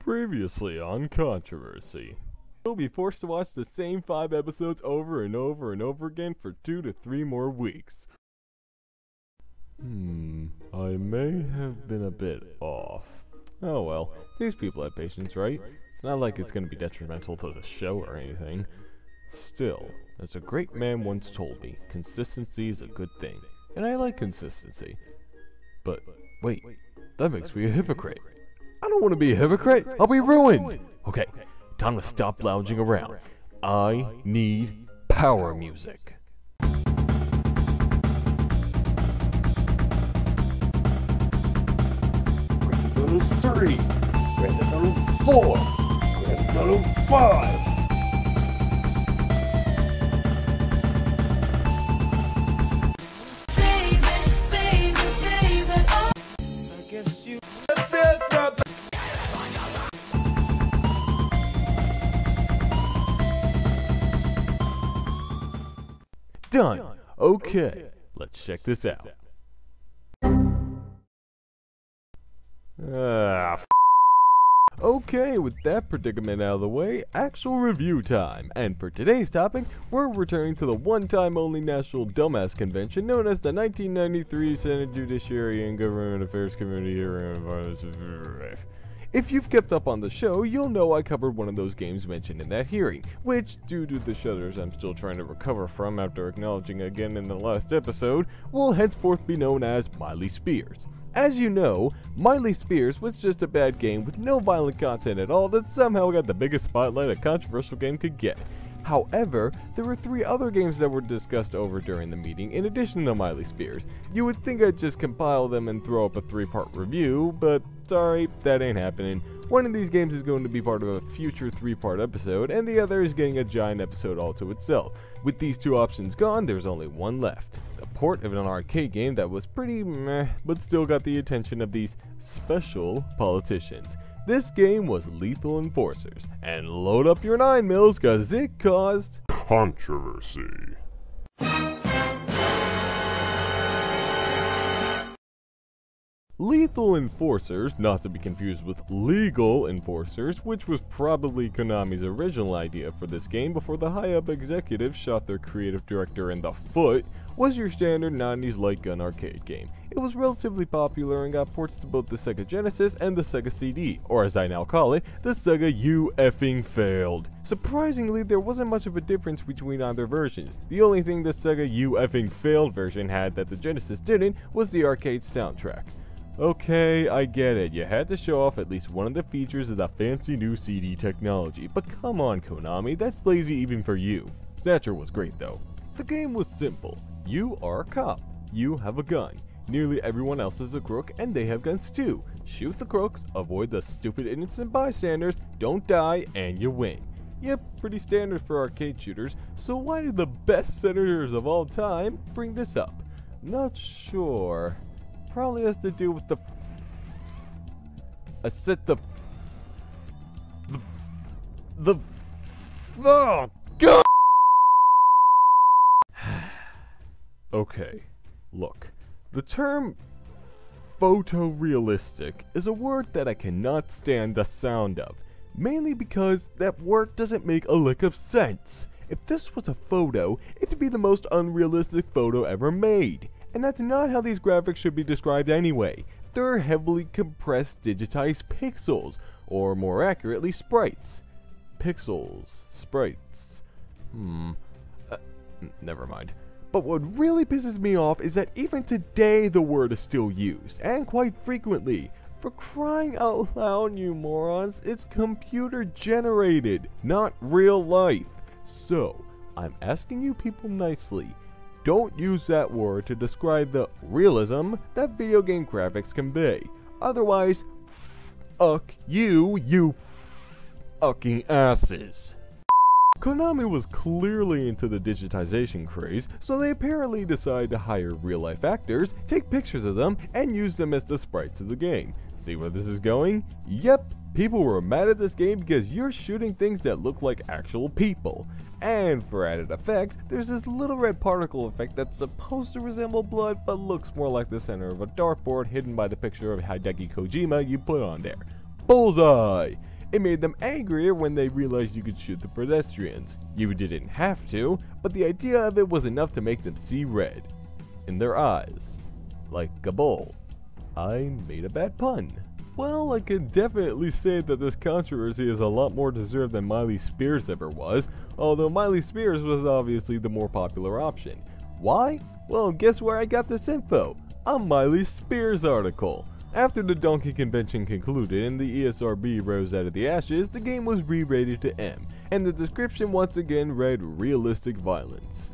Previously on Controversy. You'll be forced to watch the same 5 episodes over and over and over again for 2 to 3 more weeks. I may have been a bit off. Oh well, these people have patience, right? It's not like it's gonna be detrimental to the show or anything. Still, as a great man once told me, consistency is a good thing, and I like consistency. But, wait, that makes me a hypocrite. I don't want to be a hypocrite, I'll be ruined! Okay, time to stop lounging around. I need power music. Grand Theft Auto 3, Grand Theft Auto 4, Grand Theft Auto 5. Done! Okay, let's check this out. Okay, with that predicament out of the way, actual review time. And for today's topic, we're returning to the one-time only National Dumbass Convention known as the 1993 Senate Judiciary and Government Affairs Committee hearing. If you've kept up on the show, you'll know I covered one of those games mentioned in that hearing, which, due to the shudders I'm still trying to recover from after acknowledging again in the last episode, will henceforth be known as Miley Spears. As you know, Miley Spears was just a bad game with no violent content at all that somehow got the biggest spotlight a controversial game could get. However, there were 3 other games that were discussed over during the meeting in addition to Miley Spears. You would think I'd just compile them and throw up a 3-part review, but sorry, that ain't happening. One of these games is going to be part of a future 3-part episode, and the other is getting a giant episode all to itself. With these 2 options gone, there's only one left. A port of an arcade game that was pretty meh, but still got the attention of these special politicians. This game was Lethal Enforcers, and load up your 9mm cause it caused controversy. Lethal Enforcers, not to be confused with Legal Enforcers, which was probably Konami's original idea for this game before the high-up executives shot their creative director in the foot, was your standard 90s light gun arcade game. It was relatively popular and got ports to both the Sega Genesis and the Sega CD, or as I now call it, the Sega U-effing failed. Surprisingly, there wasn't much of a difference between either versions. The only thing the Sega U-effing failed version had that the Genesis didn't was the arcade soundtrack. Okay, I get it, you had to show off at least one of the features of the fancy new CD technology, but come on Konami, that's lazy even for you. Snatcher was great though. The game was simple. You are a cop. You have a gun. Nearly everyone else is a crook, and they have guns too. Shoot the crooks, avoid the stupid innocent bystanders, don't die, and you win. Yep, pretty standard for arcade shooters, so why did the best senators of all time bring this up? Not sure. Probably has to do with the... I said the... Oh, God! Okay, look. The term photorealistic is a word that I cannot stand the sound of, mainly because that word doesn't make a lick of sense. If this was a photo, it'd be the most unrealistic photo ever made. And that's not how these graphics should be described anyway. They're heavily compressed digitized pixels, or more accurately, sprites. Pixels, sprites. Never mind. But what really pisses me off is that even today the word is still used, and quite frequently. For crying out loud, you morons, it's computer generated, not real life. So, I'm asking you people nicely, don't use that word to describe the realism that video game graphics convey. Otherwise, fuck you fucking asses. Konami was clearly into the digitization craze, so they apparently decided to hire real-life actors, take pictures of them, and use them as the sprites of the game. See where this is going? Yep, people were mad at this game because you're shooting things that look like actual people. And for added effect, there's this little red particle effect that's supposed to resemble blood, but looks more like the center of a dartboard hidden by the picture of Hideki Kojima you put on there. Bullseye! It made them angrier when they realized you could shoot the pedestrians. You didn't have to, but the idea of it was enough to make them see red. In their eyes. Like a bull. I made a bad pun. Well, I can definitely say that this controversy is a lot more deserved than Miley Spears ever was, although Miley Spears was obviously the more popular option. Why? Well, guess where I got this info? A Miley Spears article. After the Donkey Convention concluded and the ESRB rose out of the ashes, the game was re-rated to M, and the description once again read realistic violence.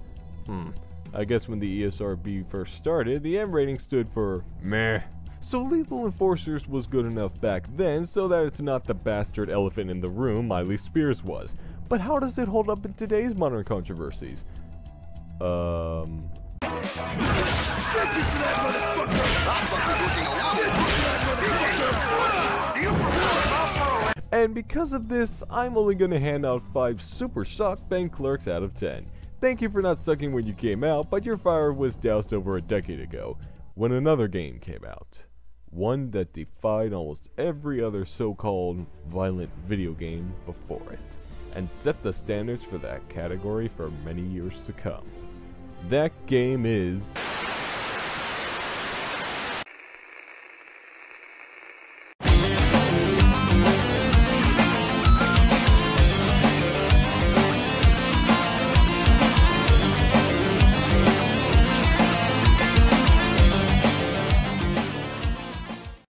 I guess when the ESRB first started, the M rating stood for meh. So Lethal Enforcers was good enough back then so that it's not the bastard elephant in the room Miley Spears was. But how does it hold up in today's modern controversies? And because of this, I'm only gonna hand out 5 super shock bank clerks out of 10. Thank you for not sucking when you came out, but your fire was doused over a decade ago, when another game came out. One that defied almost every other so-called violent video game before it, and set the standards for that category for many years to come. That game is...